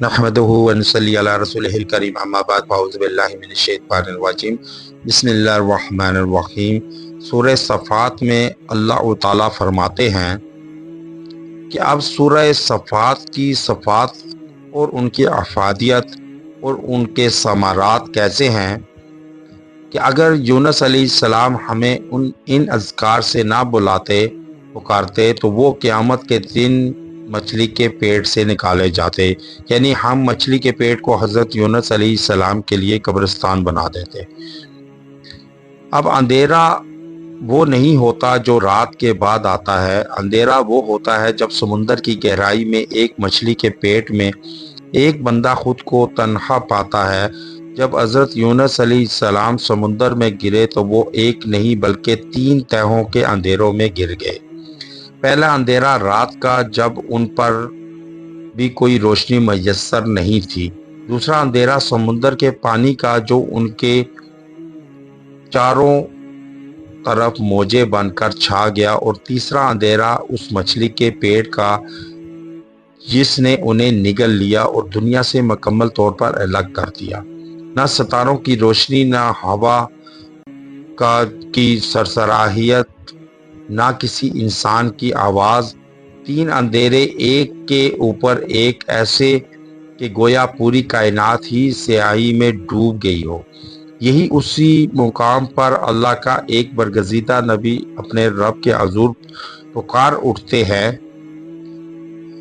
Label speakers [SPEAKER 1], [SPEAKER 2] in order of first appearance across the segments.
[SPEAKER 1] نحمدہ ونصلی علی رسولہ الکریم اما بعد فاعوذ باللہ من الشیطان الرجیم بسم اللہ الرحمن الرحیم۔ سورہ صفات میں اللہ تعالیٰ فرماتے ہیں کہ اب سورہ صفات کی صفات اور ان کی افادیت اور ان کے ثمرات کیسے ہیں کہ اگر یونس علیہ السلام ہمیں ان اذکار سے نہ بلاتے پکارتے تو وہ قیامت کے دن مچھلی کے پیٹ سے نکالے جاتے، یعنی ہم مچھلی کے پیٹ کو حضرت یونس علیہ السلام کے لیے قبرستان بنا دیتے۔ اب اندھیرا وہ نہیں ہوتا جو رات کے بعد آتا ہے، اندھیرا وہ ہوتا ہے جب سمندر کی گہرائی میں ایک مچھلی کے پیٹ میں ایک بندہ خود کو تنہا پاتا ہے۔ جب حضرت یونس علیہ السلام سمندر میں گرے تو وہ ایک نہیں بلکہ 3 تہوں کے اندھیروں میں گر گئے۔ پہلا اندھیرا رات کا جب ان پر بھی کوئی روشنی میسر نہیں تھی، دوسرا اندھیرا سمندر کے پانی کا جو ان کے چاروں طرف موجیں بن کر چھا گیا، اور تیسرا اندھیرا اس مچھلی کے پیٹ کا جس نے انہیں نگل لیا اور دنیا سے مکمل طور پر الگ کر دیا۔ نہ ستاروں کی روشنی، نہ ہوا کی سرسراہیت، نہ کسی انسان کی آواز، 3 اندھیرے ایک کے اوپر ایک، ایسے کہ گویا پوری کائنات ہی سیاہی میں ڈوب گئی ہو۔ یہی اسی مقام پر اللہ کا ایک برگزیدہ نبی اپنے رب کے حضور پکار اٹھتے ہیں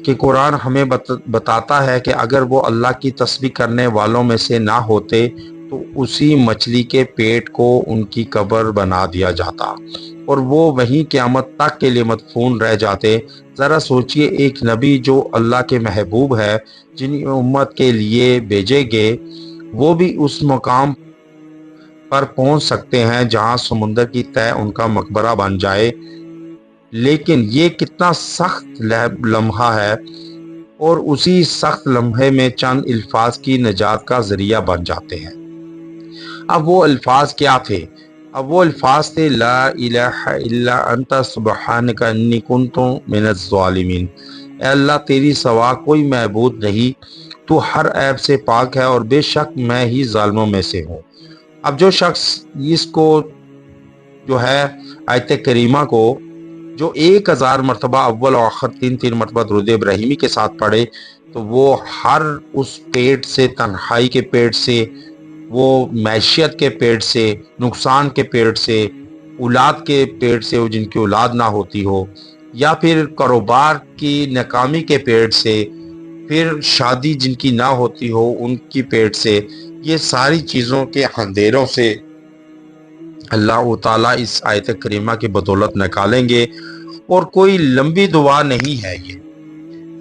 [SPEAKER 1] کہ قرآن ہمیں بتاتا ہے کہ اگر وہ اللہ کی تسبیح کرنے والوں میں سے نہ ہوتے تو اسی مچھلی کے پیٹ کو ان کی قبر بنا دیا جاتا اور وہ وہیں قیامت تک کے لیے مدفون رہ جاتے۔ ذرا سوچئے، ایک نبی جو اللہ کے محبوب ہے، جن امت کے لیے بھیجے گئے، وہ بھی اس مقام پر پہنچ سکتے ہیں جہاں سمندر کی تہہ ان کا مقبرہ بن جائے، لیکن یہ کتنا سخت لمحہ ہے، اور اسی سخت لمحے میں چند الفاظ کی نجات کا ذریعہ بن جاتے ہیں۔ اب وہ الفاظ کیا تھے؟ اب وہ الفاظ تھے لا الہ الا انت سبحانک انی کنت من الظالمین۔ اے اللہ، تیری سوا کوئی معبود نہیں، تو ہر عیب سے پاک ہے اور بے شک میں ہی ظالموں میں سے ہوں۔ اب جو شخص اس کو جو ہے آیت کریمہ کو جو 1000 مرتبہ اول و آخر 3 مرتبہ درود ابراہیمی کے ساتھ پڑھے تو وہ ہر اس پیٹ سے، تنہائی کے پیٹ سے، وہ معیشت کے پیٹ سے، نقصان کے پیٹ سے، اولاد کے پیٹ سے، جن کی اولاد نہ ہوتی ہو، یا پھر کاروبار کی ناکامی کے پیٹ سے، پھر شادی جن کی نہ ہوتی ہو ان کی پیٹ سے، یہ ساری چیزوں کے اندھیروں سے اللہ تعالیٰ اس آیت کریمہ کی بدولت نکالیں گے، اور کوئی لمبی دعا نہیں ہے یہ۔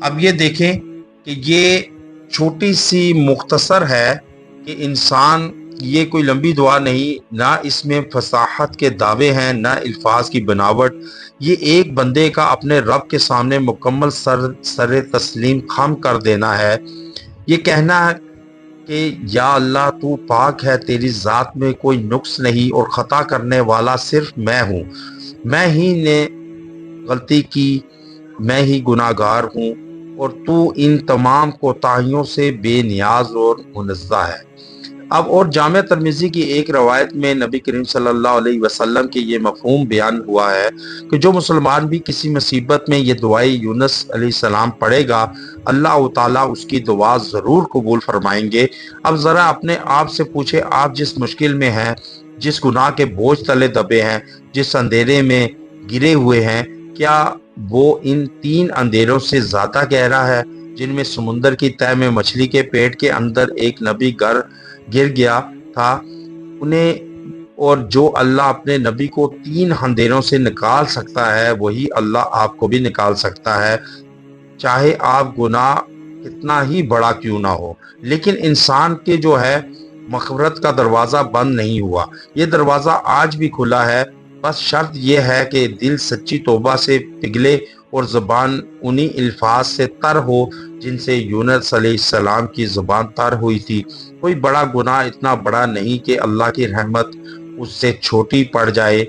[SPEAKER 1] اب یہ دیکھیں کہ یہ چھوٹی سی مختصر ہے کہ انسان، یہ کوئی لمبی دعا نہیں، نہ اس میں فصاحت کے دعوے ہیں، نہ الفاظ کی بناوٹ۔ یہ ایک بندے کا اپنے رب کے سامنے مکمل سر تسلیم خم کر دینا ہے، یہ کہنا ہے کہ یا اللہ تو پاک ہے، تیری ذات میں کوئی نقص نہیں، اور خطا کرنے والا صرف میں ہوں، میں ہی نے غلطی کی، میں ہی گناہ گار ہوں، اور تو ان تمام کوتاہیوں سے بے نیاز اور منزہ ہے۔ اب اور جامع ترمذی کی ایک روایت میں نبی کریم صلی اللہ علیہ وسلم کے یہ مفہوم بیان ہوا ہے کہ جو مسلمان بھی کسی مصیبت میں یہ دعائے یونس علیہ السلام پڑھے گا، اللہ تعالیٰ اس کی دعا ضرور قبول فرمائیں گے۔ اب ذرا اپنے آپ سے پوچھے، آپ جس مشکل میں ہیں، جس گناہ کے بوجھ تلے دبے ہیں، جس اندھیرے میں گرے ہوئے ہیں، کیا وہ ان 3 اندھیروں سے زیادہ گہرا ہے جن میں سمندر کی تہہ میں مچھلی کے پیٹ کے اندر ایک نبی گر گیا تھا انہیں؟ اور جو اللہ اپنے نبی کو 3 اندھیروں سے نکال سکتا ہے، وہی اللہ آپ کو بھی نکال سکتا ہے، چاہے آپ گناہ کتنا ہی بڑا کیوں نہ ہو۔ لیکن انسان کے جو ہے مغفرت کا دروازہ بند نہیں ہوا، یہ دروازہ آج بھی کھلا ہے، بس شرط یہ ہے کہ دل سچی توبہ سے پگھلے اور زبان انہی الفاظ سے تر ہو جن سے یونس علیہ السلام کی زبان تر ہوئی تھی۔ کوئی بڑا گناہ اتنا بڑا نہیں کہ اللہ کی رحمت اس سے چھوٹی پڑ جائے،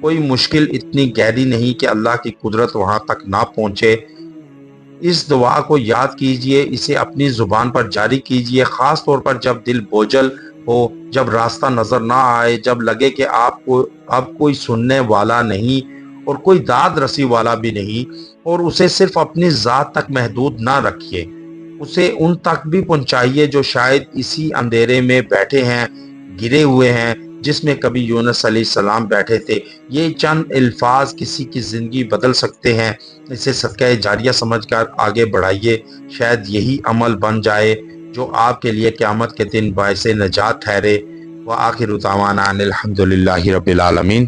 [SPEAKER 1] کوئی مشکل اتنی گہری نہیں کہ اللہ کی قدرت وہاں تک نہ پہنچے۔ اس دعا کو یاد کیجئے، اسے اپنی زبان پر جاری کیجئے، خاص طور پر جب دل بوجھل ہو، جب راستہ نظر نہ آئے، جب لگے کہ آپ کو اب کوئی سننے والا نہیں اور کوئی داد رسی والا بھی نہیں۔ اور اسے صرف اپنی ذات تک محدود نہ رکھیے، اسے ان تک بھی پہنچائیے جو شاید اسی اندھیرے میں بیٹھے ہیں، گرے ہوئے ہیں، جس میں کبھی یونس علیہ السلام بیٹھے تھے۔ یہ چند الفاظ کسی کی زندگی بدل سکتے ہیں۔ اسے صدقہ جاریہ سمجھ کر آگے بڑھائیے، شاید یہی عمل بن جائے جو آپ کے لیے قیامت کے دن باعث نجات ٹھہرے۔ وآخر دعوانا ان الحمد للہ رب العالمین۔